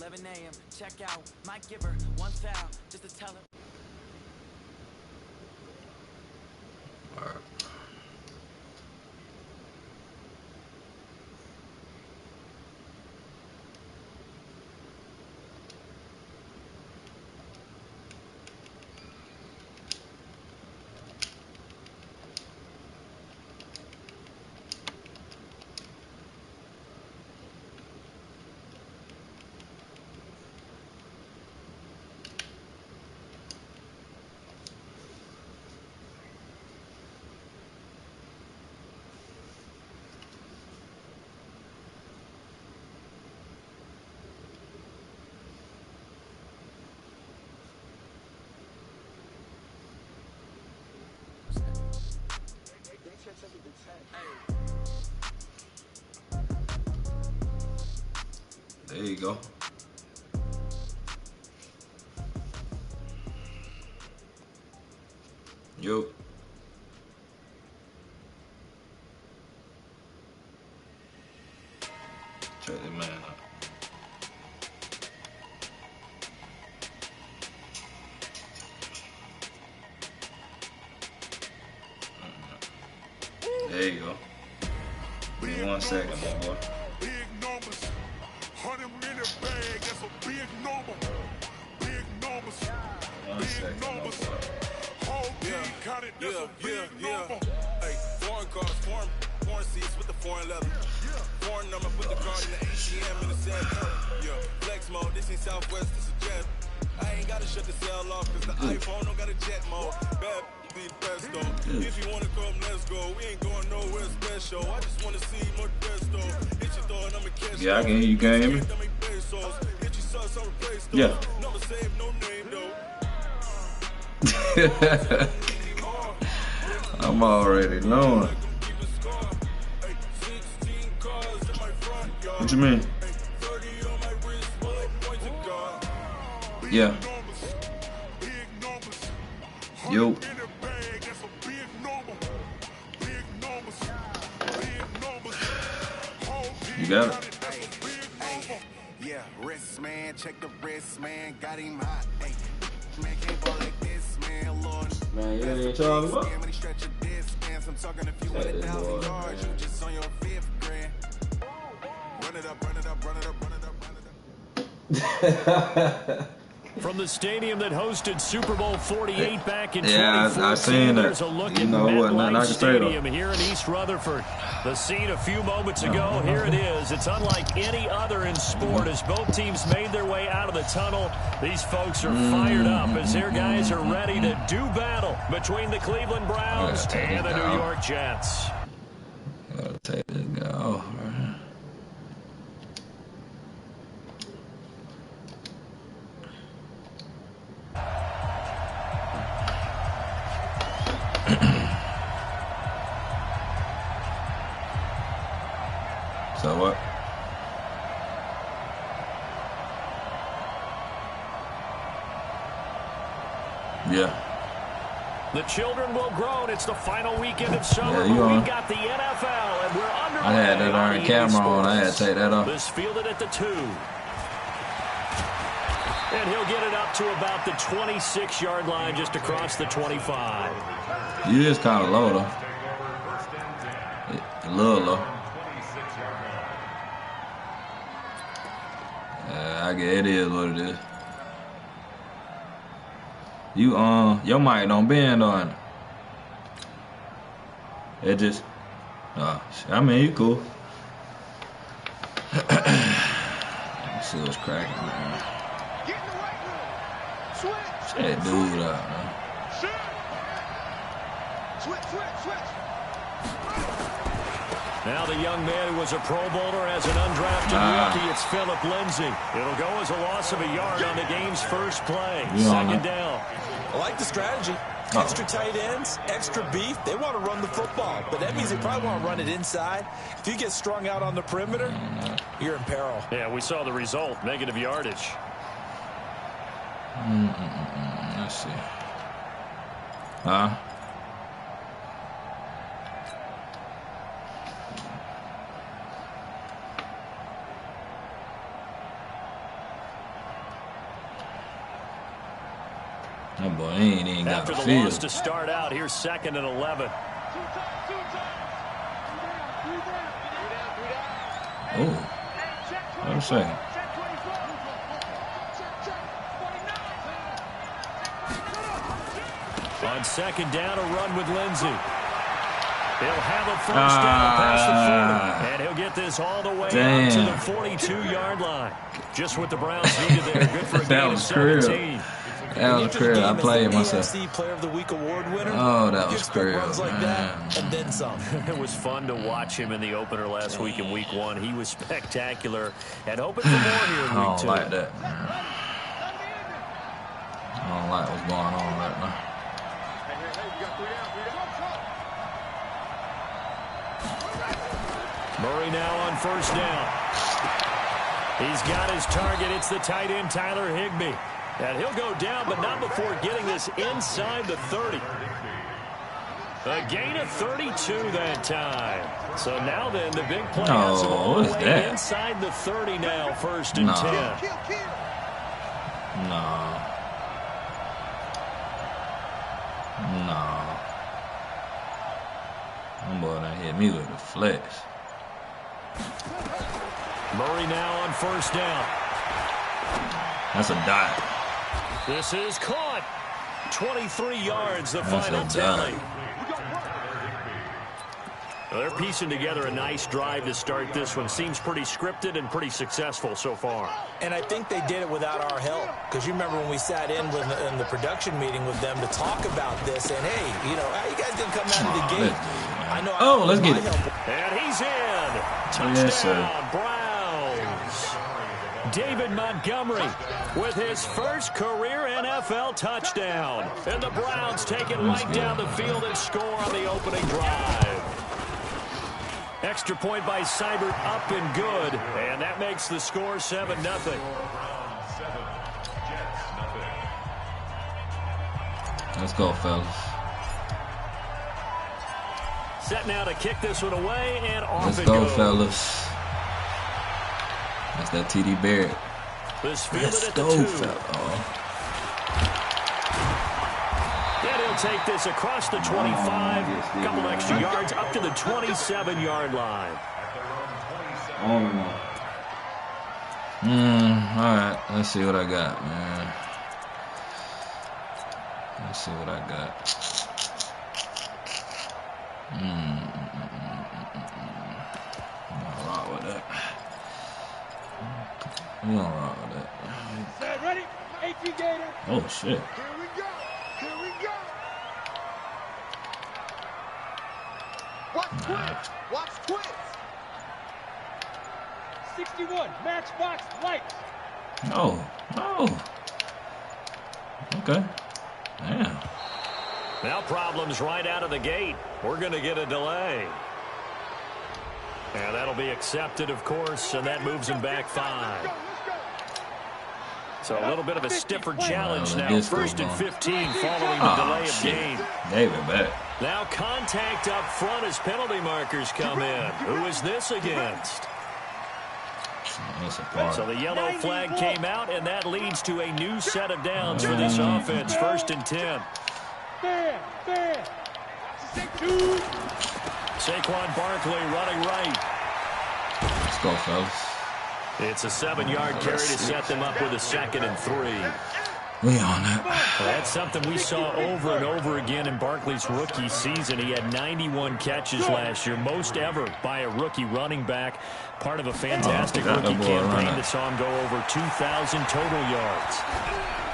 11 a.m. Check out. Might give her one foul just to tell her. All right. There you go. Yo. Check that man out. There you go. Give me 1 second, my boy. Big numbers. 100 in a bag, that's a big number. Big numbers. 1 second, my boy. Whole team counted, that's a big number. Hey, foreign cars, foreign seats with the foreign leather. Foreign number, put the card in the ATM in the sand. Yeah, flex mode, this ain't Southwest, this is jet. I ain't gotta shut the cell off, cause the iPhone don't got a jet mode. Bad be the best though. If you wanna come, let's go. We ain't going nowhere special. I just wanna see more Desto. Hit your door and I'ma catch. Yeah, I can hear you. Can hear me? Yeah. Never save no name though. I'm already knowing. What you mean? Yeah. Yo. You got it. Yeah, wrist man, check the wrist man, got him hot. Hey, man can't ball like this, man, Lord. Man, you ain't talking about? I'm talking a few 100,000 yards, you just on your 5th grand. Run it up, run it up, run it up, run it up, run it up. From the stadium that hosted Super Bowl 48 back in 2014, I seen that. there's a look You at know what, nothing I MetLife can say, though. Stadium here in East Rutherford. The scene a few moments ago, here it is. It's unlike any other in sport as both teams made their way out of the tunnel. These folks are fired up as their guys are ready to do battle between the Cleveland Browns and the New York Jets. Gotta take this guy off, right? So what? Yeah. The children will grow. It's the final weekend of summer. Yeah, But we've got the NFL, and we're underway. I had that on camera on. I had to take that off. This fielded at the 2. And he'll get it up to about the 26-yard line just across the 25. You is kind of low, though. A little low. I guess it is what it is. You your mic don't bend on it. It just I mean you cool. Let's see what's cracking, man. That dude up, man. Now the young man who was a Pro Bowler as an undrafted rookie, it's Phillip Lindsay. It'll go as a loss of a yard on the game's first play. Second down. I like the strategy. Extra tight ends, extra beef. They want to run the football, but that means they probably want to run it inside. If you get strung out on the perimeter, you're in peril. Yeah, we saw the result, negative yardage. Let's see. Huh? That boy ain't even got After the the field. loss to start out, here's 2nd and 11. Oh, what a second. On 2nd down, a run with Lindsey. He'll have a first down past the 40, and he'll get this all the way out to the 42-yard line. Just what the Browns needed there. Good for a gain of 17. That was crazy. I played myself. AFC Player of the Week award winner. Oh, that was crazy. Runs like that, and then some. It was fun to watch him in the opener last week in Week 1. He was spectacular, and hoping for more here in Week 2. I don't like that. I don't like what's going on right now. Murray now on first down. He's got his target. It's the tight end, Tyler Higbee. And he'll go down, but not before getting this inside the 30. A gain of 32 that time. So now then, the big play has him all the way inside the 30 now, 1st and 10. No. That boy done hit me with the flex. Murray now on first down. That's a dot. This is caught. 23 yards, the final tally. Well, they're piecing together a nice drive to start this one. Seems pretty scripted and pretty successful so far. And I think they did it without our help. Because you remember when we sat in the production meeting with them to talk about this. And, hey, you know, how you guys going to come out of the gate? I know. Let's get it. And he's in. Touchdown, Yes, sir. Browns. David Montgomery with his first career NFL touchdown. And the Browns take it right down the field and score on the opening drive. Extra point by Seibert, up and good. And that makes the score 7-0. Let's go, fellas. Set now to kick this one away, and off Let's it go, goes. fellas. That's that TD Barrett. This fielded Let's at the go, 2. fellas. And he'll take this across the 25, couple extra yards up to the 27-yard line. All right. Let's see what I got, man. Let's see what I got. I'm gonna rock with that. I'm gonna rock with that. Ready? AT Gator. Oh, shit. Here we go. Here we go. Watch twins. Watch twins. 61. Matchbox lights. No. Okay. Damn. Now problems right out of the gate. We're going to get a delay. And that'll be accepted, of course, and that moves him back 5. So a little bit of a stiffer challenge now. 1st and 15 following the delay of game. David back. Now contact up front as penalty markers come in. Who is this against? So the yellow flag came out, and that leads to a new set of downs for this offense. 1st and 10. Saquon Barkley running right. Let's go, fellas. It's a 7-yard carry to set them up with a 2nd and 3. We on that. Well, that's something we saw over and over again in Barkley's rookie season. He had 91 catches last year, most ever by a rookie running back. Part of a fantastic rookie campaign that saw him go over 2,000 total yards.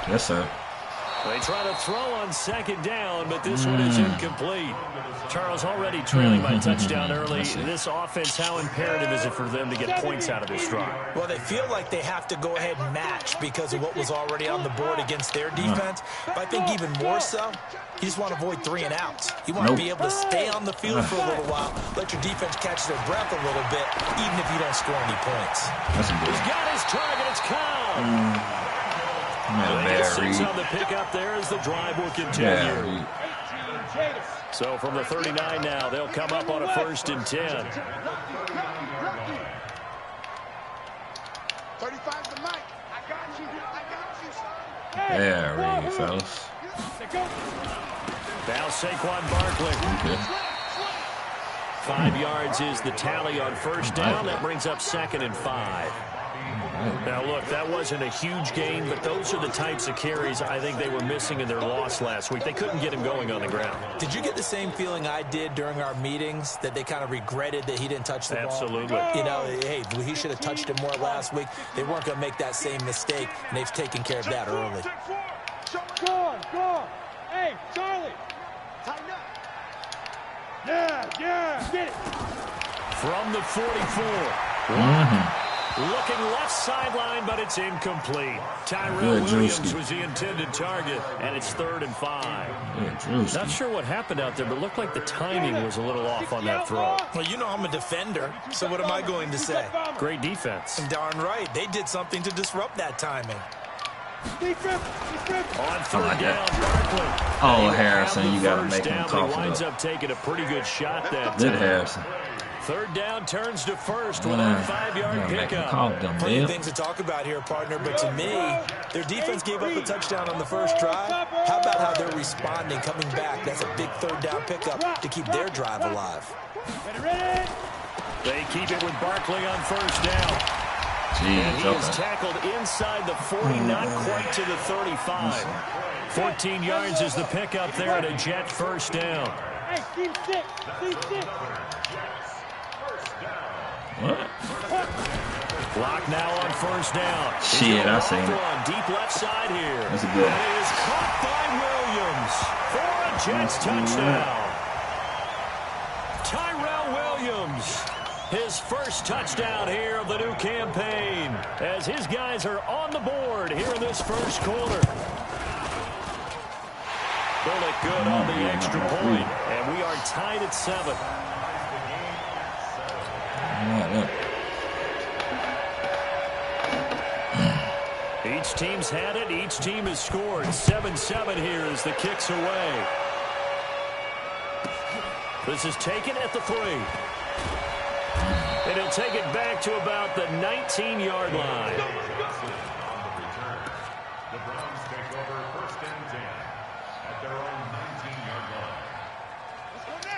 Yes, sir. They try to throw on 2nd down, but this one is incomplete. Charles, already trailing by touchdown early. This offense, how imperative is it for them to get points out of this drive? Well, they feel like they have to go ahead and match because of what was already on the board against their defense. But I think even more so, you just want to avoid 3 and outs. You want to be able to stay on the field for a little while, let your defense catch their breath a little bit, even if you don't score any points. That's a good He's got his target. It's Cobb. Six on the pickup there as the drive will continue. So from the 39 now, they'll come up on a 1st and 10. 35 the mic. I got you, son. There, fellas. Now Saquon Barkley. 5 yards is the tally on first down. That brings up 2nd and 5. Now, look, that wasn't a huge gain, but those are the types of carries I think they were missing in their loss last week. They couldn't get him going on the ground. Did you get the same feeling I did during our meetings, that they kind of regretted that he didn't touch the ball? Absolutely. You know, hey, he should have touched it more last week. They weren't going to make that same mistake, and they've taken care of that early. Go on. Hey, Charlie. Tighten up. Yeah, get it. From the 44. Looking left sideline, but it's incomplete. Tyrell Williams was the intended target, and it's 3rd and 5. Not sure what happened out there, but it looked like the timing was a little off on that throw. Well, you know I'm a defender, so what am I going to say? Great defense. Darn right. They did something to disrupt that timing. On 3rd down, Barkley. Oh, Harrison, you got to make him cough He winds it up. up taking a pretty good shot that Good time. Harrison. 3rd down turns to 1st with a 5-yard pickup. Plenty of things to talk about here, partner, but to me, their defense gave up a touchdown on the first drive. How about how they're responding, coming back? That's a big 3rd down pickup to keep their drive alive. They keep it with Barkley on 1st down. And he is tackled inside the 40, not quite to the 35. 14 yards is the pickup there at a Jet 1st down. Hey, C6. What? Clock now on 1st down. Shit, I seen it. Deep left side here. That's a good one. And it is caught by Williams for a Jets touchdown. Tyrell Williams, his first touchdown here of the new campaign, as his guys are on the board here in this first quarter. Bullock good on the extra point, and we are tied at 7. Each team's had it. Each team has scored. 7-7 here as the kick's away. This is taken at the 3. And he'll take it back to about the 19-yard line. The Browns take over 1st and 10 at their own 19-yard line.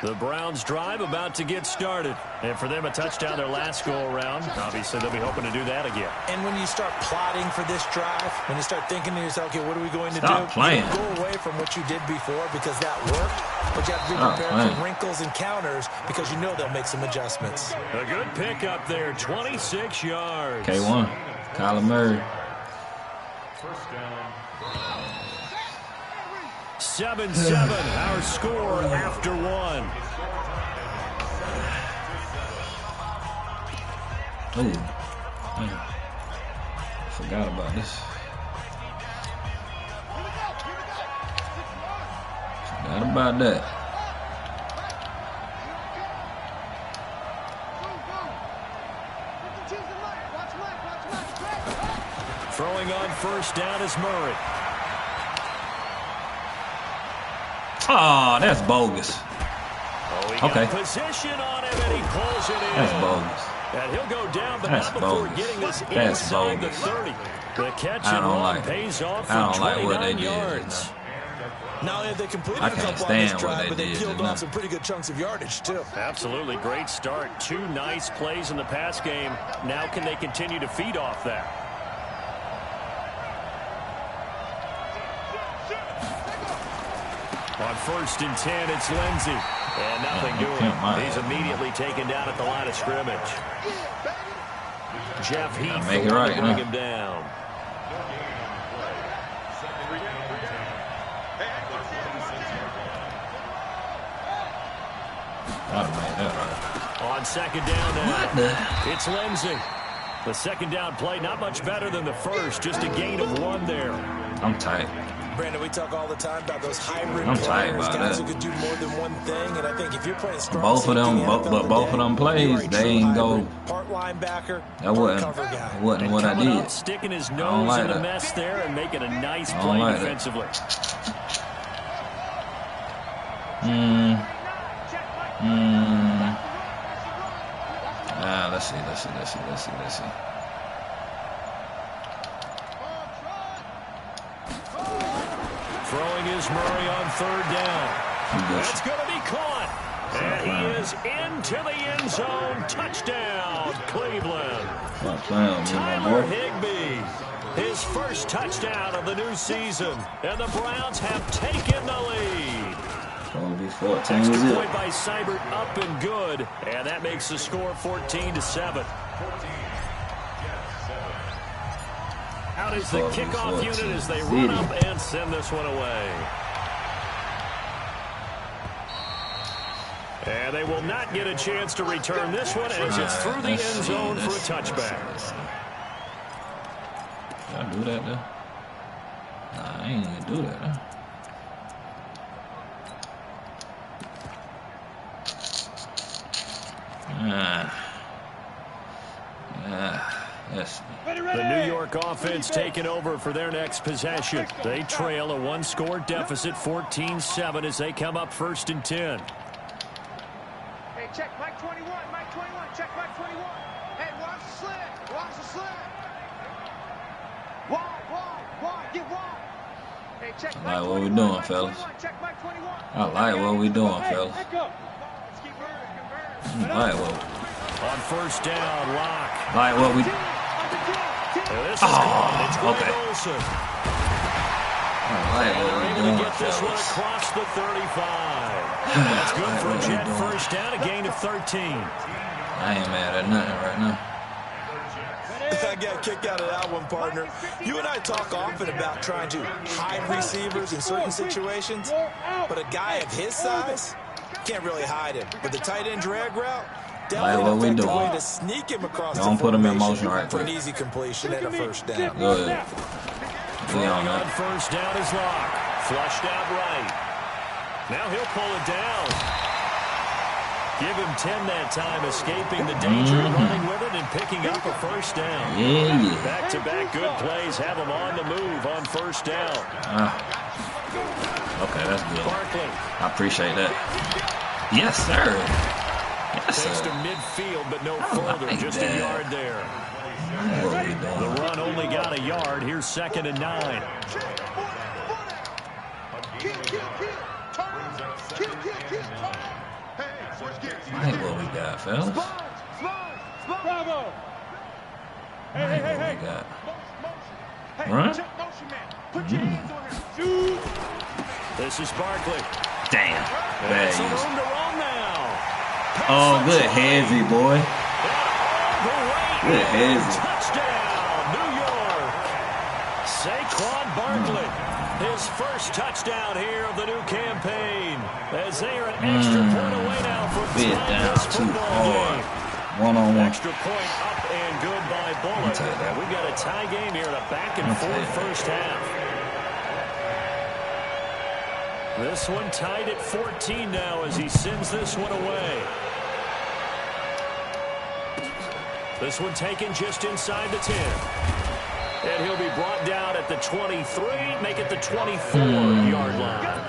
The Browns drive about to get started. And for them, a touchdown their last go-around. Obviously, they'll be hoping to do that again. And when you start plotting for this drive, when you start thinking to yourself, okay, what are we going to Stop do? playing. You don't go away from what you did before because that worked. But you have to be prepared for wrinkles and counters because you know they'll make some adjustments. A good pickup there, 26 yards. K1, Kyler Murray. 7-7, our score after 1. Oh, forgot about this. Forgot about that. Throwing on 1st down is Murray. Oh, that's bogus. Oh, he got position on him, and he pulls it in. That's bogus. And he'll go down, but That's not before bogus. getting this That's inside bogus. the 30. The catch I and don't run like it. pays off I for don't like what 29 they yards. did. Not only have they completed I a can't couple on this stand what drive, they but they did, peeled man. off some pretty good chunks of yardage, too. Absolutely. Great start. 2 nice plays in the pass game. Now can they continue to feed off that? On 1st and 10, it's Lindsey. And nothing doing. He's immediately taken down at the line of scrimmage. Jeff Heath make it right, to bring him down. On 2nd down now, it's Lindsey. The 2nd down play, not much better than the first, just a gain of 1 there. I'm tight. Brandon, we talk all the time about those hybrid I'm tight players, about guys that. who could do more than one thing, and I think if you're playing strong Both of them, both of them plays, they ain't go. Part linebacker, That wasn't what I Coming did. up, sticking his don't nose like in the that. mess there and making a nice I play don't like that. defensively. Let's see. Throwing is Murray on third down. That's going to be caught. And he is into the end zone. Touchdown, Cleveland. Tyler Higbee, his first touchdown of the new season. And the Browns have taken the lead. Extra point by Seibert, up and good. And that makes the score 14-7. Out is the kickoff unit as they run up and send this one away. And they will not get a chance to return this one as it's through the end zone for a touchback. Did I do that, though? Nah, I ain't gonna do that, huh? The New York offense taking over for their next possession. They trail a one-score deficit, 14-7, as they come up 1st and 10. Hey, check Mike 21, Mike 21, check Mike 21. Hey, watch the slant, watch the slant. Wide, get wide. Hey, check I like what we doing, fellas. I like what we doing, fellas. I like what we On 1st down, Lock. like what we. This is okay. Olsen. I like what we doing, Get this one fellas. across the 35. That's good for a Jet first down, a gain of 13. I ain't mad at nothing right now. I got a kick out of that one, partner. You and I talk often about trying to hide receivers in certain situations, but a guy of his size can't really hide him. With the tight end drag route, definitely an effective way to sneak him across Don't the put him in formation motion right for an quick. easy completion and a first down. Go ahead. Be on On that. 1st down is Lock. Flushed out right. Now he'll pull it down. Give him 10 that time, escaping the danger, running with it, and picking up a first down. Yeah. Back-to-back good plays have him on the move on 1st down. Okay, that's good. Barkley I appreciate that. Yes, sir. Yes, takes to sir. midfield, but no I further, like just that. a yard there. What we The doing? run only got a yard. Here's 2nd and 9. I like what we got, fellas. Bravo. I like what we got. Run? This is Barkley. Damn. Bad Some use. room to roam now. Oh, good heavy, boy. Good heavy. Touchdown, New York. Saquon Barkley, his first touchdown here of the new campaign. As they are an extra point away now from Bit tying down this too football hard. game. One-on-one. Extra point up and good by Bullock. take that. And we've got a tie game here in a back-and-forth first half. This one tied at 14 now as he sends this one away. This one taken just inside the 10. And he'll be brought down at the 23, make it the 24-yard line.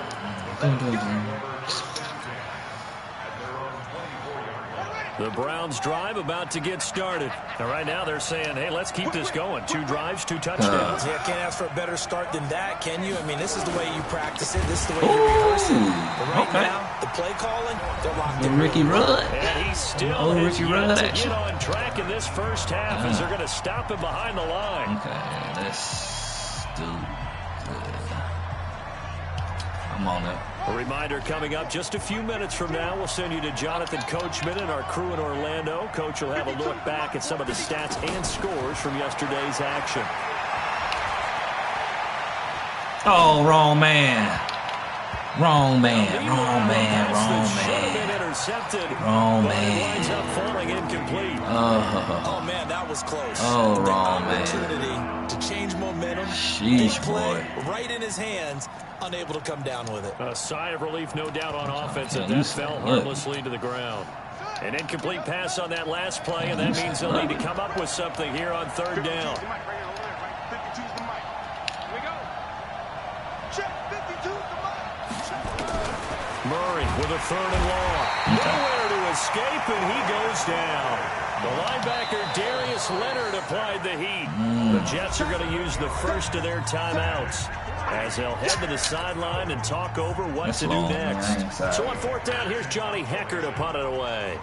The Browns drive about to get started. And right now they're saying, hey, let's keep this going. 2 drives, 2 touchdowns. Yeah, can't ask for a better start than that, can you? I mean, this is the way you practice it. This is the way you rehearse it. But right now, the play calling, they're locked in. Ricky Rudd. And he still Oh, has Ricky yet Rudd to action. get on track in this first half as they're going to stop him behind the line. Okay, let's do good. I'm on it. A reminder coming up just a few minutes from now. We'll send you to Jonathan Coachman and our crew in Orlando. Coach will have a look back at some of the stats and scores from yesterday's action. Oh, wrong man. Wrong man. Wrong man. Wrong Should have been man. intercepted. Wrong but it man. winds up falling incomplete. Oh, man, that was close. Oh, The wrong man. opportunity to change momentum. Sheesh, big play, boy. right in his hands, unable to come down with it. A sigh of relief, no doubt, on offense, Yeah, and you that said fell it. harmlessly to the ground. An incomplete pass on that last play, and that means they'll need to come up with something here on 3rd down. Murray with a 3rd and long. Nowhere to escape, and he goes down. The linebacker, Darius Leonard, applied the heat. The Jets are going to use the first of their timeouts. as they'll head to the sideline and talk over what to do next. So on fourth down, here's Johnny Hecker to punt it away.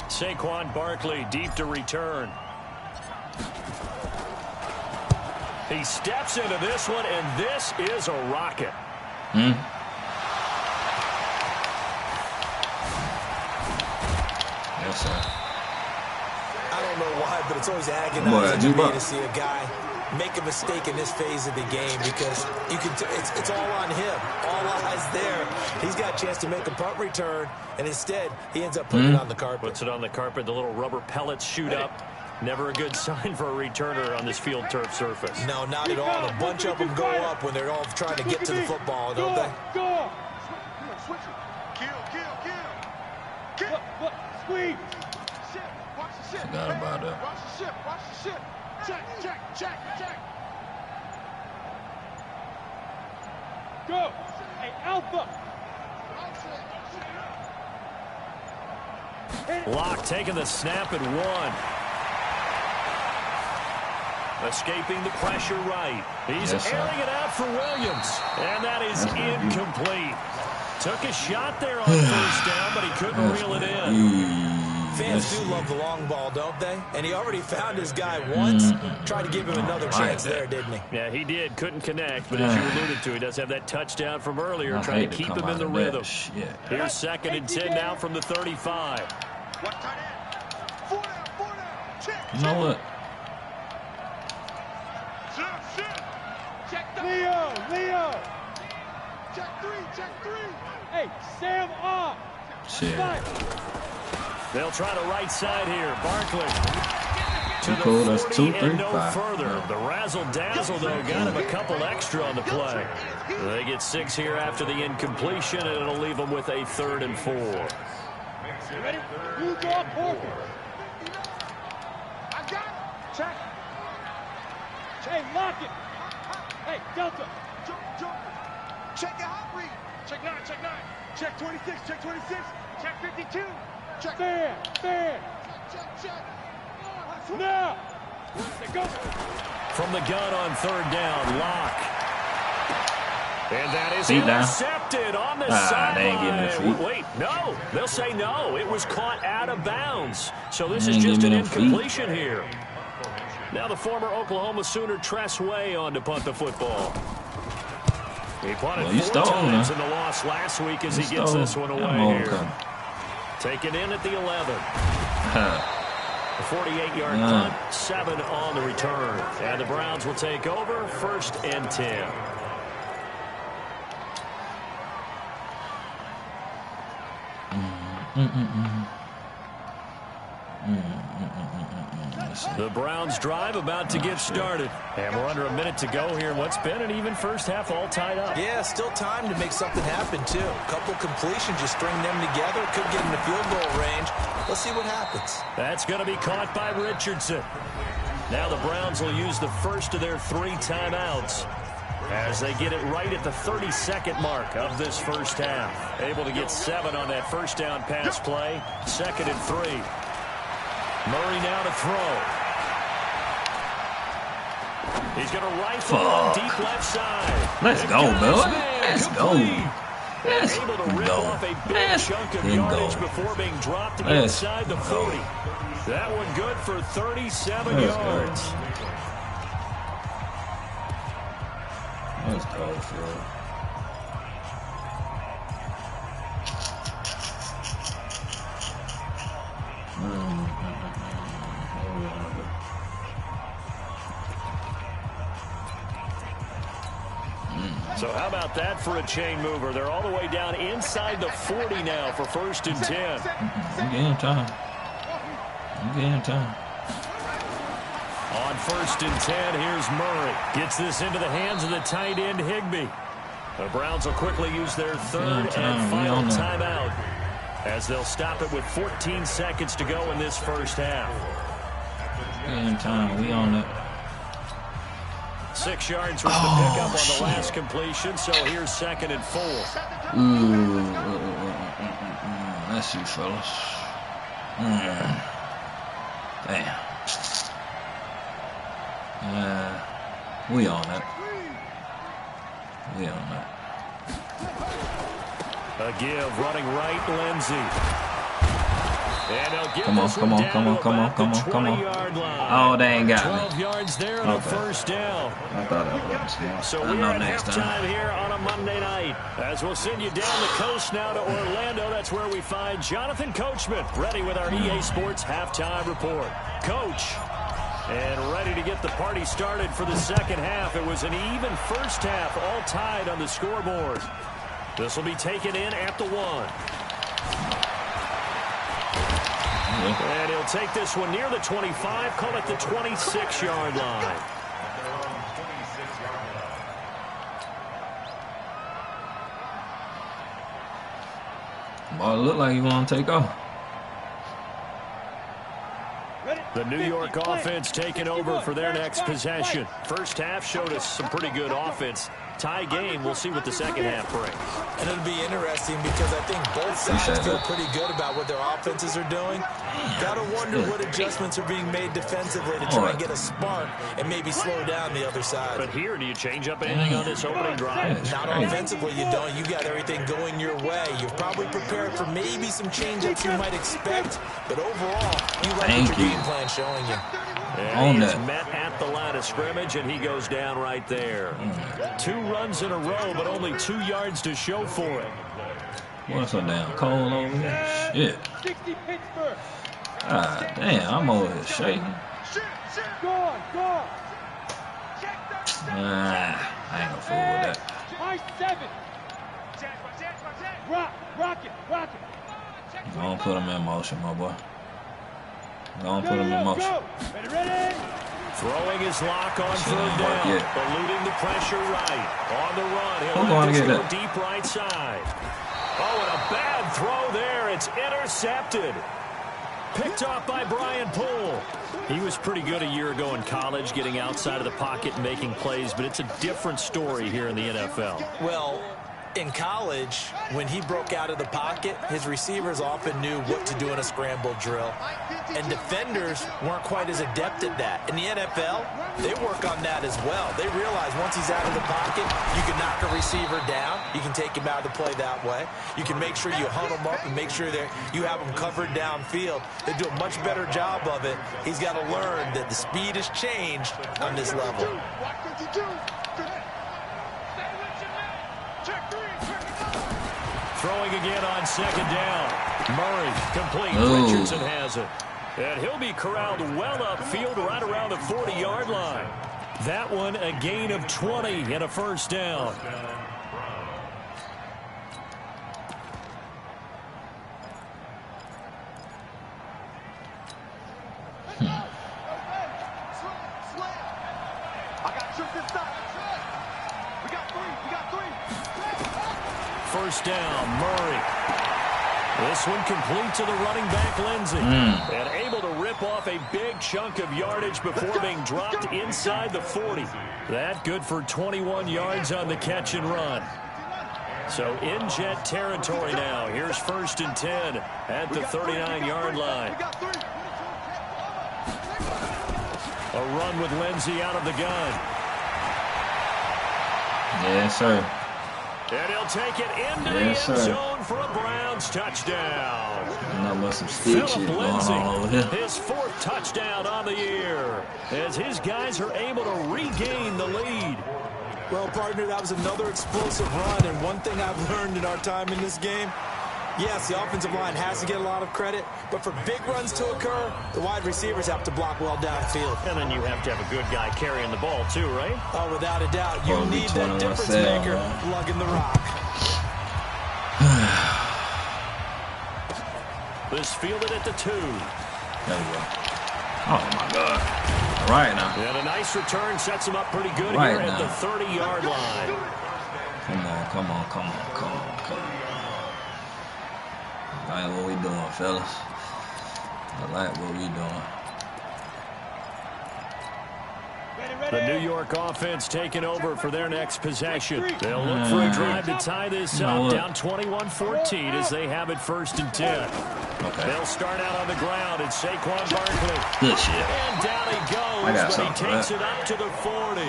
Saquon Barkley deep to return. He steps into this one, and this is a rocket. Yes, sir. I don't know why, but it's always agonizing to me to see a guy make a mistake in this phase of the game because you can. It's all on him. All eyes there. He's got a chance to make a punt return, and instead he ends up putting it on the carpet. Puts it on the carpet. The little rubber pellets shoot up. Never a good sign for a returner on this field turf surface. No, not at all. A bunch of them go up when they're all trying to get to the football, don't they? Go! Switch it. Kill. Look, squeeze. Watch the ship. Forgot about that. Watch the ship. Check. Go. Hey, Alpha. Locke taking the snap at 1. Escaping the pressure right. He's airing it out for Williams. And that is incomplete. Took a shot there on first down, but he couldn't reel it in. Fans do love the long ball, don't they? And he already found his guy once. Tried to give him another chance there, didn't he? Yeah, he did. Couldn't connect, but as you alluded to, he does have that touchdown from earlier, trying to keep him in the rhythm. Here's 2nd and 10 now from the 35. You know what? Leo. Check three. Hey, Sam off. Shit. They'll try the right side here. Barkley to the cool. That's 40 2, 3, and no 5. further. The razzle-dazzle, though, got him a couple extra on the play. They get 6 here after the incompletion, and it'll leave them with a 3rd and 4. Ready? You draw Porter. I got it. Check. Hey, lock it. Hey, Delta. Jump. Check your hot read. Check 9. Check 26. Check 52. Check. Fair. Check. Now. Go. From the gun on 3rd down, Locke. And that is intercepted on the sideline. Wait, no. They'll say no. It was caught out of bounds. So this is just an incompletion here. Now the former Oklahoma Sooner Tress Way on to punt the football. He punted 4 times in the loss last week as he gets this one away here. Taken in at the 11. A 48-yard punt, 7 on the return. And the Browns will take over 1st and 10. The Browns drive about to get started. And we're under a minute to go here. What's been an even first half all tied up. Yeah, still time to make something happen, too. A couple completions, just string them together. Could get in the field goal range. Let's see what happens. That's going to be caught by Richardson. Now the Browns will use the first of their 3 timeouts as they get it right at the 32nd mark of this first half. Able to get 7 on that first down pass play. 2nd and 3. Murray now to throw. He's going to rifle on deep left side. Let's go, Bill. Let's go. Able to rip off a big chunk of yardage before being dropped inside the 40. That one good for 37 yards. Let's go, Phil. So how about that for a chain mover? They're all the way down inside the 40 now for 1st and 10. I'm getting time. On 1st and 10, here's Murray. Gets this into the hands of the tight end, Higbee. The Browns will quickly use their 3rd and final timeout as they'll stop it with 14 seconds to go in this first half. We on it. 6 yards was the pickup on the last completion, so here's 2nd and 4. That's you, fellas. Damn. We on it. Yeah, man. A give, running right, Lindsey. And he'll get Come on, this come one on, down come on, to come on, about come the on, come on. 20-yard line. Oh, they ain't got 12 me. yards there and a first down. I thought that was smart. So I we're know at next halftime time. here on a Monday night. As we'll send you down the coast now to Orlando. That's where we find Jonathan Coachman ready with our EA Sports halftime report. Coach, and ready to get the party started for the second half. It was an even first half, all tied on the scoreboard. This will be taken in at the 1. And he'll take this one near the 25, call it the 26-yard line. Boy, it look like you want to take off. The New York offense taking over for their next possession. First half showed us some pretty good offense. Tie game, we'll see what the second half brings. And it'll be interesting because I think both sides feel pretty good about what their offenses are doing. Gotta wonder what adjustments are being made defensively to try and get a spark and maybe slow down the other side. But here, do you change up anything on this opening drive? Not offensively, you don't. You got everything going your way. You're probably prepared for maybe some change-ups you might expect, but overall, you like what your game plan showing you. And he's met at the line of scrimmage, and he goes down right there. 2 runs in a row, but only 2 yards to show for it. What's so damn cold over here? Shit. Ah, damn, I'm over here shaking. Nah, I ain't gonna fool with that. Gonna put him in motion, my boy. Gonna put him in motion. Throwing his lock on third down, eluding the pressure right. On the run, he'll go deep right side. Oh, and a bad throw there. It's intercepted. Picked off by Brian Poole. He was pretty good a year ago in college, getting outside of the pocket and making plays, but it's a different story here in the NFL. Well, in college, when he broke out of the pocket, his receivers often knew what to do in a scramble drill. And defenders weren't quite as adept at that. In the NFL, they work on that as well. They realize once he's out of the pocket, you can knock a receiver down. You can take him out of the play that way. You can make sure you huddle him up and make sure that you have him covered downfield. They do a much better job of it. He's got to learn that the speed has changed on this level. Throwing again on second down. Murray complete. Richardson has it. And he'll be corralled well upfield right around the 40-yard line. That one a gain of 20 and a first down. First down, Murray. This one complete to the running back, Lindsey. And able to rip off a big chunk of yardage before being dropped inside the 40. That good for 21 yards on the catch and run. So in jet territory now. Here's 1st and 10 at the 39-yard line. A run with Lindsey out of the gun. Yes, sir. And he'll take it into the end zone for a Browns touchdown. Phillip Lindsey, his 4th touchdown on the year, as his guys are able to regain the lead. Well, partner, that was another explosive run, and one thing I've learned in our time in this game, yes, the offensive line has to get a lot of credit, but for big runs to occur, the wide receivers have to block well downfield. And then you have to have a good guy carrying the ball too, right? Oh, without a doubt. You need that difference maker lugging the rock. This fielded at the 2. There we go. Oh, my God. All right now. And a nice return sets him up pretty good here at the 30-yard line. Come on, come on, come on, come on, come on. I like what we doing, fellas. I like what we doing. The New York offense taking over for their next possession. They'll look for a drive to tie this up, down 21-14 as they have it 1st and 10. Okay. They'll start out on the ground at Saquon Barkley. Good shit. And down he goes, but he takes it up to the 40.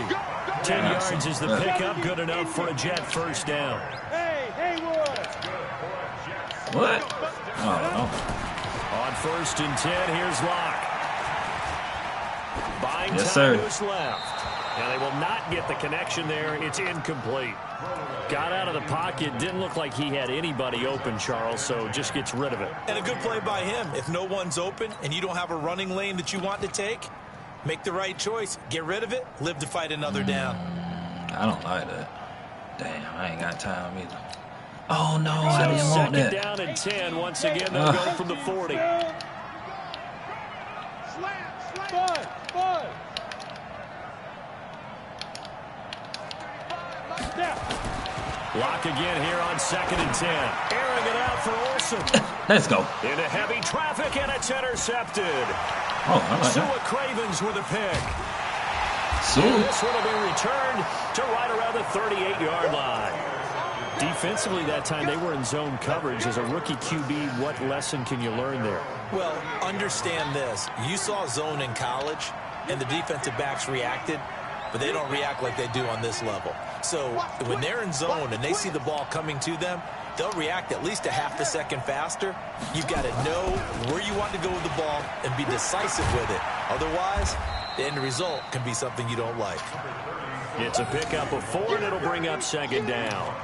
10 yards is the pickup, good enough for a Jet 1st down. What? Oh, On 1st and 10, here's Locke. Buying yes, time sir. to his left. Now they will not get the connection there. It's incomplete. Got out of the pocket. Didn't look like he had anybody open, Charles, so just gets rid of it. And a good play by him. If no one's open and you don't have a running lane that you want to take, make the right choice. Get rid of it. Live to fight another down. I don't like that. Damn, I ain't got time either. Oh, no, I didn't want that. 2nd down and 10. Once again, they'll go from the 40. Lock again here on 2nd and 10. Airing it out for Olsen. Let's go. Into heavy traffic, and it's intercepted. Oh, I like Sua that. Cravens with a pick. Sua. This one will be returned to right around the 38-yard line. Defensively that time, they were in zone coverage. As a rookie QB, what lesson can you learn there? Well, understand this. You saw zone in college, and the defensive backs reacted, but they don't react like they do on this level. So when they're in zone and they see the ball coming to them, they'll react at least a half a second faster. You've got to know where you want to go with the ball and be decisive with it. Otherwise, the end result can be something you don't like. It's a pickup of 4, and it'll bring up 2nd down.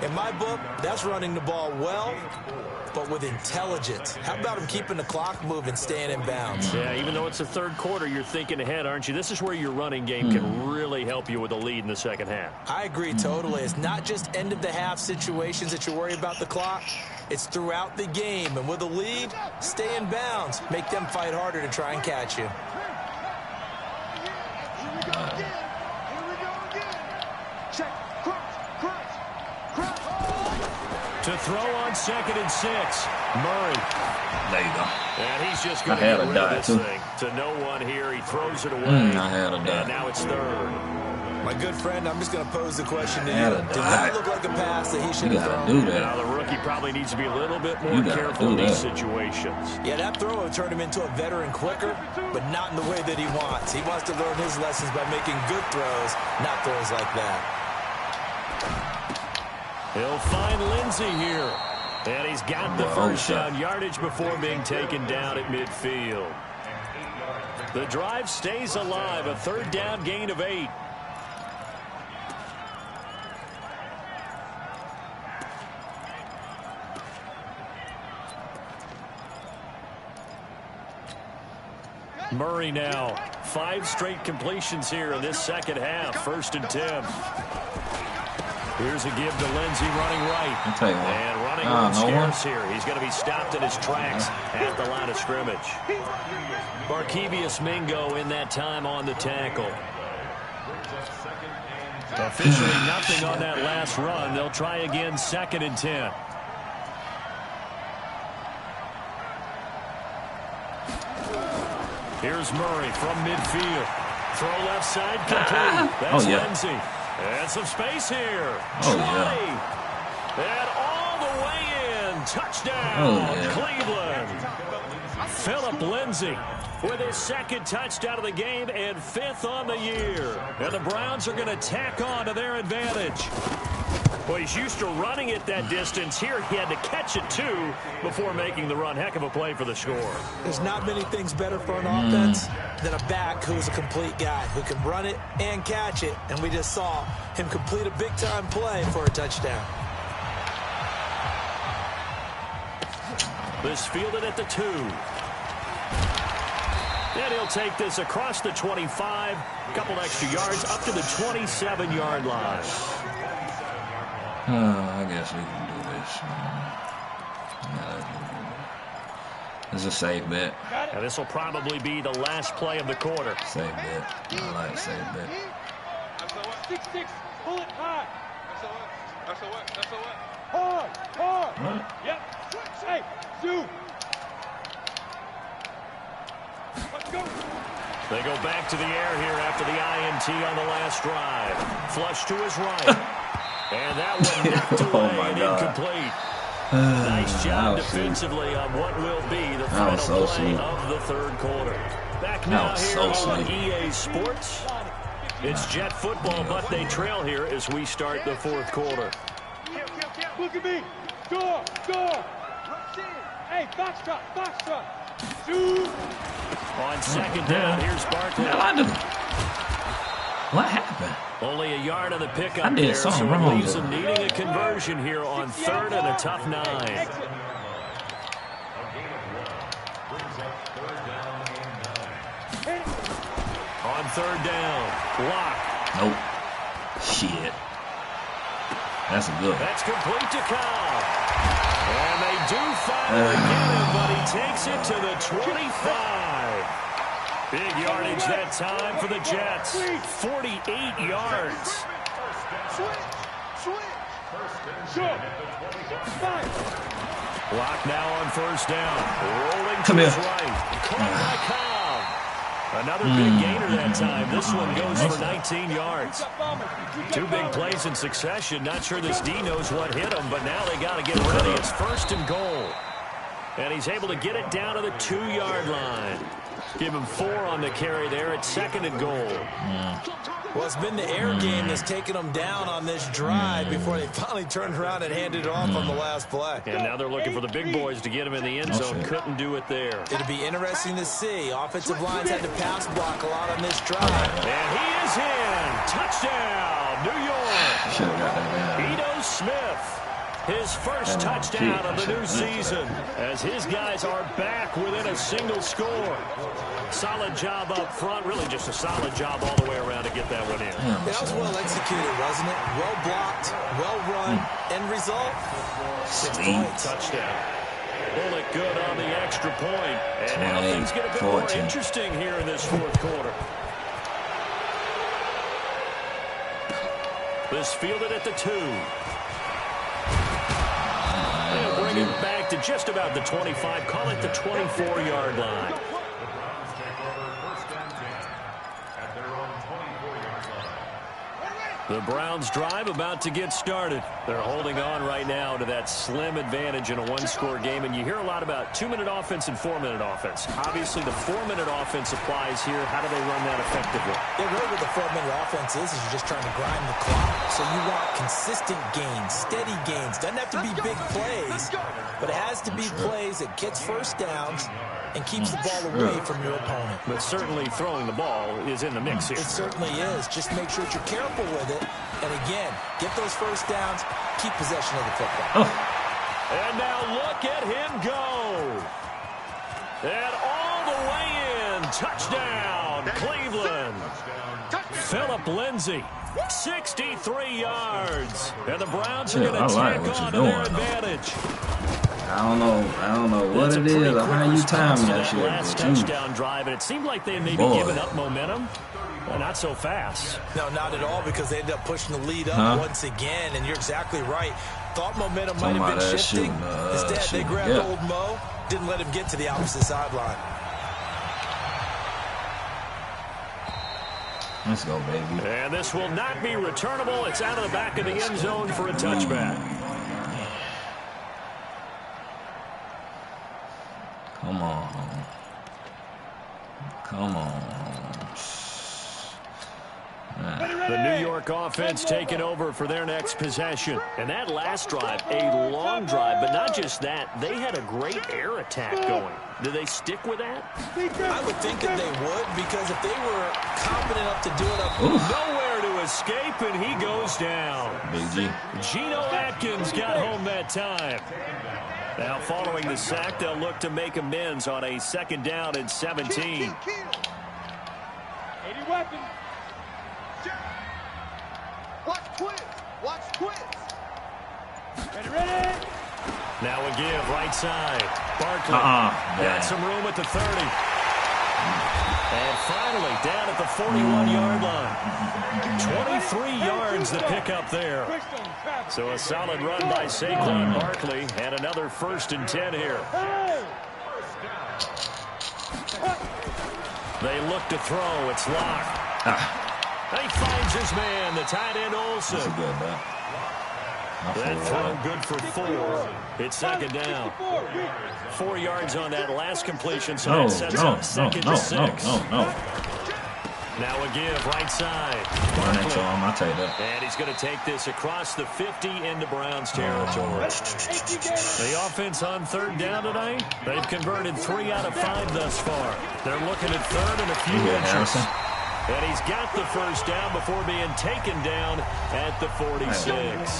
In my book, that's running the ball well, but with intelligence. How about him keeping the clock moving, staying in bounds? Yeah, even though it's the 3rd quarter, you're thinking ahead, aren't you? This is where your running game can really help you with a lead in the 2nd half. I agree totally. It's not just end-of-the-half situations that you worry about the clock. It's throughout the game. And with a lead, stay in bounds. Make them fight harder to try and catch you. To throw on 2nd and 6, Murray. There you go. And he's just going to get rid of this thing. To no one here, he throws it away. I had a die. And now it's 3rd. My good friend, I'm just going to pose the question to you. Did that look like a pass that he should have thrown? Do that. Now the rookie probably needs to be a little bit more careful in these situations. Yeah, that throw will turn him into a veteran quicker, but not in the way that he wants. He wants to learn his lessons by making good throws, not throws like that. He'll find Lindsey here. And he's got the 1st down yardage before being taken down at midfield. The drive stays alive. A 3rd down gain of 8. Murray now. 5 straight completions here in this 2nd half. 1st and 10. Here's a give to Lindsey running right. I'll tell you what. And running on scarce here. He's going to be stopped in his tracks at the line of scrimmage. Barkevius Mingo in that time on the tackle. Officially nothing on that last run. They'll try again 2nd and 10. Here's Murray from midfield. Throw left side complete. That's Lindsey. And some space here. And all the way in. Touchdown, Cleveland. Philip Lindsey with his 2nd touchdown of the game and 5th on the year. And the Browns are going to tack on to their advantage. Well, he's used to running it that distance. Here he had to catch it, too, before making the run. Heck of a play for the score. There's not many things better for an offense than a back who's a complete guy, who can run it and catch it. And we just saw him complete a big-time play for a touchdown. This fielded at the 2. And he'll take this across the 25. A couple extra yards up to the 27-yard line. I guess we can do this. It's a safe bet. And this will probably be the last play of the quarter. Safe bet. I like safe bet. 6-6, pull it high. That's a what? Hard. What? Yep. Hey, zoom. Let's go. They go back to the air here after the INT on the last drive. Flush to his right. And that one knocked away and incomplete. Nice job defensively on what will be the final play of the third quarter. Back now here on EA Sports. It's Jet football, but they trail here as we start the fourth quarter. Look at me. Door. Hey, box truck. Shoot. On second down, here's Barkley. What happened? Only a yard on the pickup there, so it leaves them needing a conversion here on third and a tough 9. On third down, block. Nope. Shit. That's a good one. That's complete to Cobb. And they do finally get him, but he takes it to the 25. Big yardage that time for the Jets. 48 yards. Block now on first down. Rolling to his right. Caught by Cobb. Another big gainer that time. This one goes for 19 yards. 2 big plays in succession. Not sure this D knows what hit him, but now they got to get ready. It's first and goal. And he's able to get it down to the 2-yard line. Give him 4 on the carry there at second and goal. Well, it's been the air game that's taken them down on this drive before they finally turned around and handed it off on the last play. And now they're looking for the big boys to get him in the end zone. Couldn't do it there. It'll be interesting to see. Offensive lines had to pass block a lot on this drive. And he is in. Touchdown, New York. Should have got that down. Ito Smith. His first touchdown of the new season as his guys are back within a single score. Solid job up front. Really just a solid job all the way around to get that one in. That was well executed, wasn't it? Well blocked, well run. End result, 6 points. Touchdown. Pull it good on the extra point. And now things get a bit more interesting here in this fourth quarter. This fielded at the 2. They'll bring it back to just about the 25. Call it the 24-yard line. The Browns drive about to get started. They're holding on right now to that slim advantage in a one-score game. And you hear a lot about 2-minute offense and 4-minute offense. Obviously, the 4-minute offense applies here. How do they run that effectively? Yeah, really what the 4-minute offense is you're just trying to grind the clock. So you want consistent gains, steady gains. Doesn't have to be big plays, but it has to be plays that gets first downs and keeps the ball away from your opponent. But certainly throwing the ball is in the mix here. It certainly is. Just make sure that you're careful with it. And again, get those first downs, keep possession of the football. And now look at him go. And all the way in. Touchdown, Cleveland. Philip Lindsay, 63 yards. And the Browns are going to tack on to their advantage. I don't know what it is or how you time that shit. Last touchdown drive, and it seemed like they had maybe given up momentum. Well, not so fast. No, not at all, because they ended up pushing the lead up once again, and you're exactly right. Thought momentum might have been shifting. Instead, they grabbed old Mo, didn't let him get to the opposite sideline. Let's go, baby. And this will not be returnable. It's out of the back of the end zone for a touchback. Come on. Come on. The New York offense taking over for their next possession. And that last drive, a long drive, but not just that. They had a great air attack going. Do they stick with that? I would think that they would, because if they were confident enough to do it up, nowhere to escape, and he goes down. Big G. Geno Atkins got home that time. Now, following the sack, they'll look to make amends on a second down and 17. 80 weapons. Watch twist. Ready. Now a give, right side. Barkley got some room at the 30. And finally, down at the 41-yard line. 23 yards to pick up there. So a solid run by Saquon Barkley, and another 1st and 10 here. They look to throw. It's locked. He finds his man, the tight end Olsen. That's a good bet. That throw good for 4. It's second down. 4 yards on that last completion, so that sets up second to 6. No. Now a give, right side. Run into him, I'll take that. And he's going to take this across the 50 into Browns territory. The offense on third down tonight, they've converted 3 out of 5 thus far. They're looking at third and a few inches. And he's got the first down before being taken down at the 46.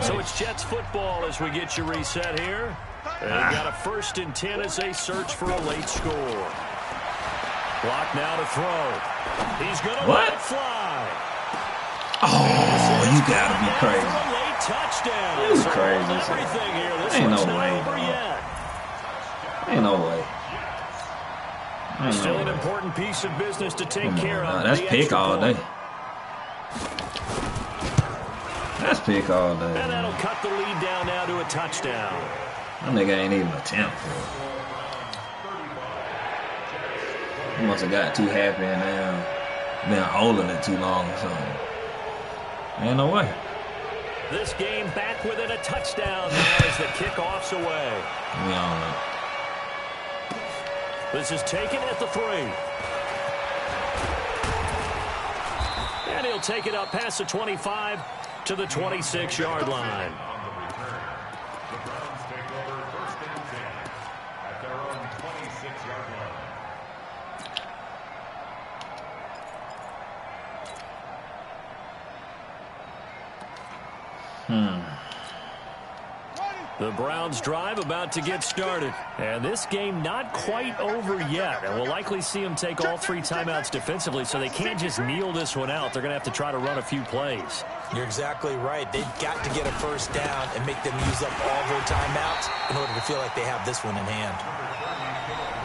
So it's Jets football as we get you reset here. And got a 1st and 10 as they search for a late score. Block now to throw. He's going to let it fly. Oh, you got to be crazy. Late touchdown. It's crazy. Everything here. This ain't one's no not way. over yet. Ain't no way. Still an important piece of business to take care of. That's pick all day. That's pick all day. And that'll cut the lead down now to a touchdown. That nigga ain't even attempt for it. He must have got too happy and been holding it too long or something. Ain't no way. This game back within a touchdown now as the kickoff's away. We on it. This is taken at the 3. And he'll take it up past the 25 to the 26-yard line. The Browns take over 1st and 10 at their own 26-yard line. The Browns drive about to get started. And this game not quite over yet. And we'll likely see them take all 3 timeouts defensively, so they can't just kneel this one out. They're going to have to try to run a few plays. You're exactly right. They've got to get a first down and make them use up all their timeouts in order to feel like they have this one in hand.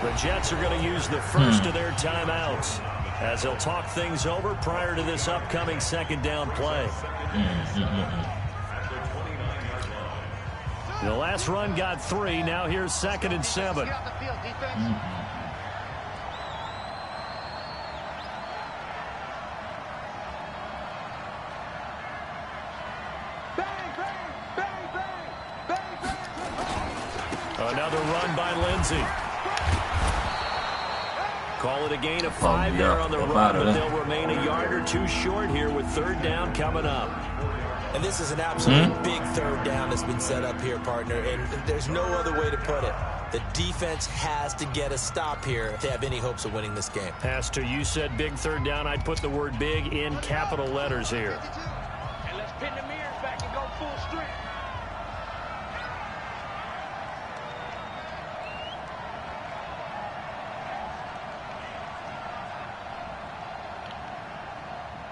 The Jets are going to use the first of their timeouts as they'll talk things over prior to this upcoming second down play. The last run got 3. Now here's 2nd and 7. Another run by Lindsey. Call it a gain of 5 there on the run, but they'll remain a yard or 2 short here with third down coming up. And this is an absolute big third down that's been set up here, partner, and there's no other way to put it. The defense has to get a stop here to have any hopes of winning this game. Pastor, you said big third down. I'd put the word big in capital letters here. And let's pin the mirrors back and go full strength.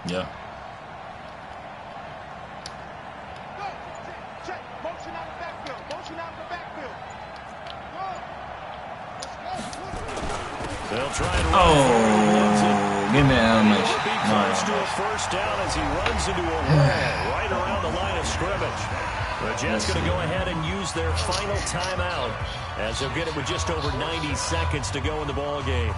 Yeah. Motion out of the backfield. Motion out of the backfield. They'll try and run. Give me an animation. He comes to a first down as he runs into a wall right around the line of scrimmage. The Jets going to go ahead and use their final timeout as they'll get it with just over 90 seconds to go in the ball game.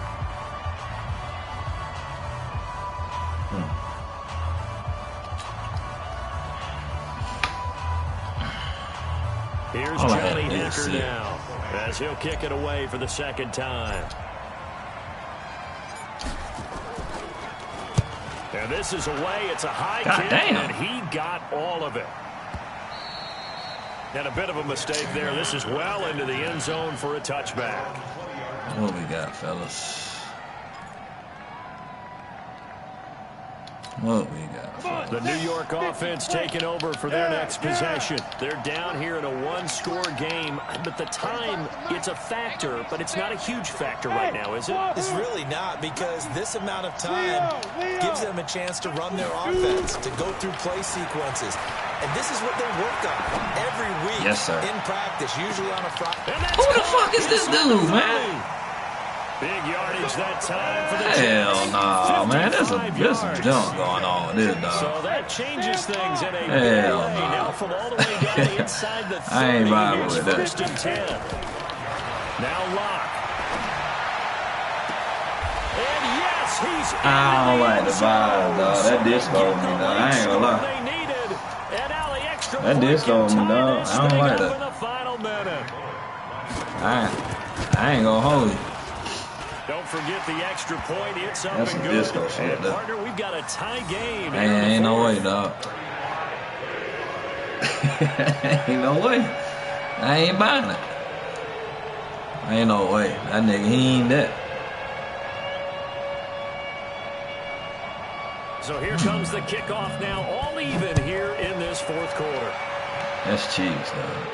Here's Johnny Hacker now as he'll kick it away for the second time. And this is away. It's a high kick, and he got all of it. And a bit of a mistake there. This is well into the end zone for a touchback. What we got, fellas? What we got, fellas? The New York offense taking over for their next possession. They're down here in a one-score game, but the time, it's a factor, but it's not a huge factor right now, is it? It's really not, because this amount of time gives them a chance to run their offense, to go through play sequences. And this is what they work on every week in practice, usually on a Friday. Who the fuck is this dude, man? Big yardage that time for the Hell nah, man. There's some junk going on with this, dog. So that changes things in a big Hell way. nah. Now from all the way down the inside the 30. I ain't vibing Here's with that. 1st and 10. Now Locke. And yes, he's I don't like the vibe, dog. That disco me, dog. I ain't gonna lie. That disco me, dog. I don't like that. I ain't gonna hold you. Don't forget the extra point. It's up That's and some good. disco shit, And though. partner, we've got a tie game. Ain't no way, dog. Ain't no way. I ain't buying it. Ain't no way. That nigga, he ain't that. So here comes the kickoff now, all even here in this 4th quarter. That's cheese, dog.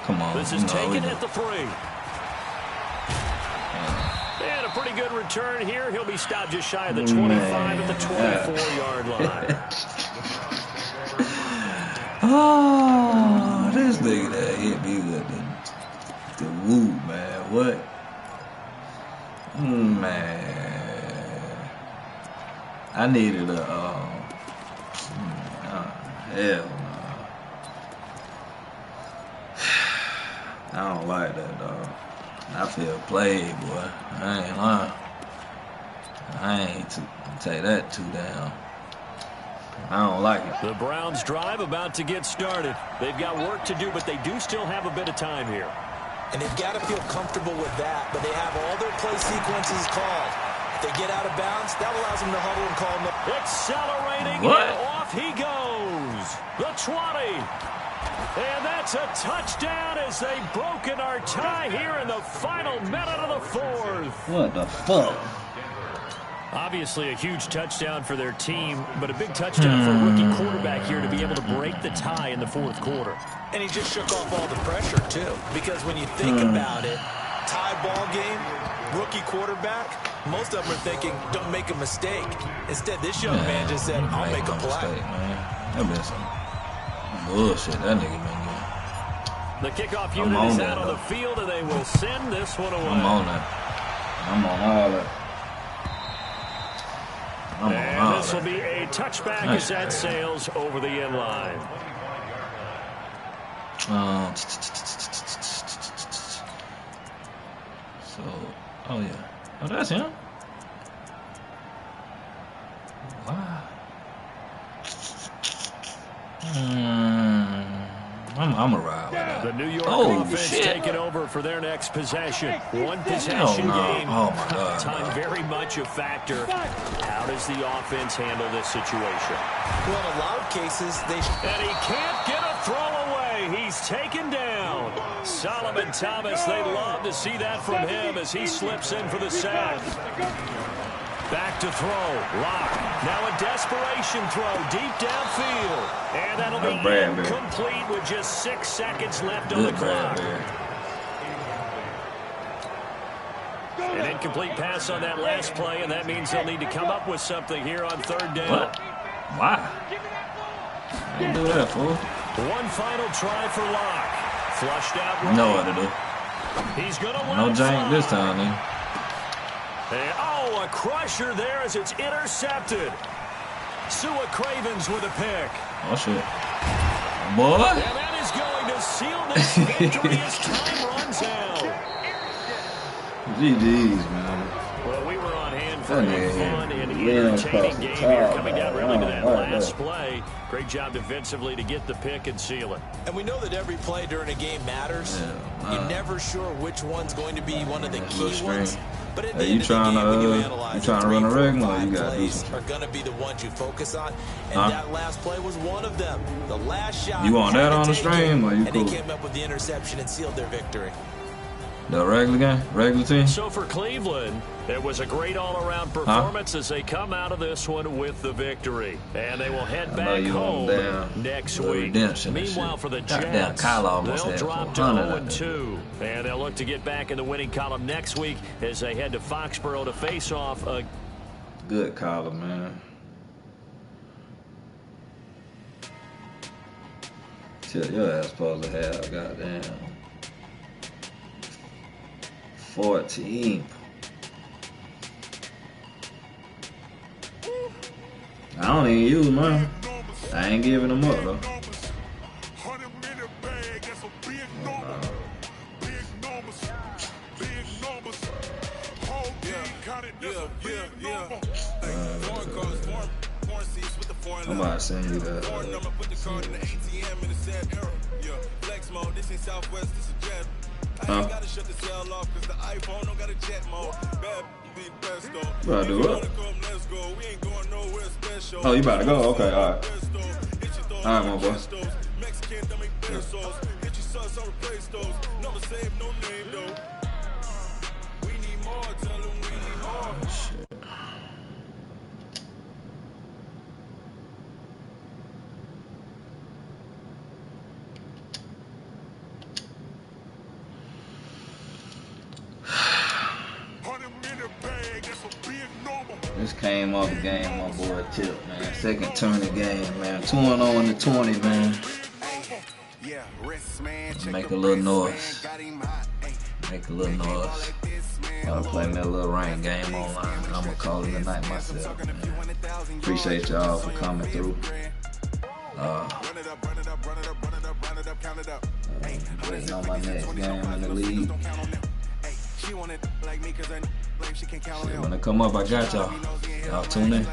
Come on. This is taken at the 3. And a pretty good return here. He'll be stopped just shy of the 25 at the 24-yard line. Oh, this nigga that hit me with the woo, man. What? Man. I needed a, hell no. I don't like that, dog. I feel played, boy. I ain't lying. I ain't take that too down. I don't like it. The Browns drive about to get started. They've got work to do, but they do still have a bit of time here. And they've got to feel comfortable with that, but they have all their play sequences called. If they get out of bounds, that allows them to huddle and call them. Accelerating, What? and off he goes. The 20. And that's a touchdown as they've broken our tie here in the final minute of the 4th. What the fuck? Obviously a huge touchdown for their team, but a big touchdown for a rookie quarterback here to be able to break the tie in the 4th quarter. And he just shook off all the pressure, too. Because when you think about it, tie ball game, rookie quarterback, most of them are thinking, don't make a mistake. Instead, this young man just said, I'll make a play. Mistake, man. That been some bullshit that nigga been getting. The kickoff unit is out on the field, and they will send this one away. I'm on that. I'm on all that. And this will be a touchback as that sails over the end line. So, oh yeah. Oh, that's him? Wow. I'm a ride with that. The New York offense shit. taking over for their next possession. One possession game. Oh my God. Time very much a factor. How does the offense handle this situation? Well, in a lot of cases, they... And he can't get a throw away. He's taken down. Solomon Thomas, they love to see that from him as he slips in for the sack. Back to throw. Locke. Now a desperation throw deep downfield. And that'll be incomplete with just 6 seconds left on the clock. An incomplete pass on that last play, and that means they'll need to come up with something here on 3rd down. What? Why? I didn't do that, fool. One final try for Locke. Flushed out right. You know what to do. He's going to No jank this time, nigga. And, oh, a crusher there as it's intercepted. Sua Cravens with a pick. Oh, shit. Boy. And that is going to seal this victory as time runs out. GG's, man. Well, we were on hand for a fun and entertaining game here, coming down really to that last play. Great job defensively to get the pick and seal it. And we know that every play during a game matters. You're never sure which one's going to be one of the key ones. But at the end of the game, when you analyze it, 3, 4, 5 plays are going to be the ones you focus on. And that last play was one of them. The last shot. You want that on the stream, or you cool? And they came up with the interception and sealed their victory. The regular game? Regular team? So for Cleveland, it was a great all-around performance as they come out of this one with the victory. And they will head back home next week. Meanwhile, for the Jets, they'll drop to 0-2. And they'll look to get back in the winning column next week as they head to Foxborough to face off a good column, man. Shit, your ass supposed to have, goddamn, 14 I don't even use mine. I ain't giving them up though. I'm about to send you that. Huh? About to do what? Oh, you about to go? Okay, alright. Alright, my boy. This came off the game, my boy Tip, man. Second tourney game, man. 2-0 in the 20, man. Make a little noise. Make a little noise. I'll play me a little ranked game online. I'm gonna call it a night myself, man. Appreciate y'all for coming through. Waiting on my next game in the league. Shit, when I come up, I got y'all. Y'all tune in.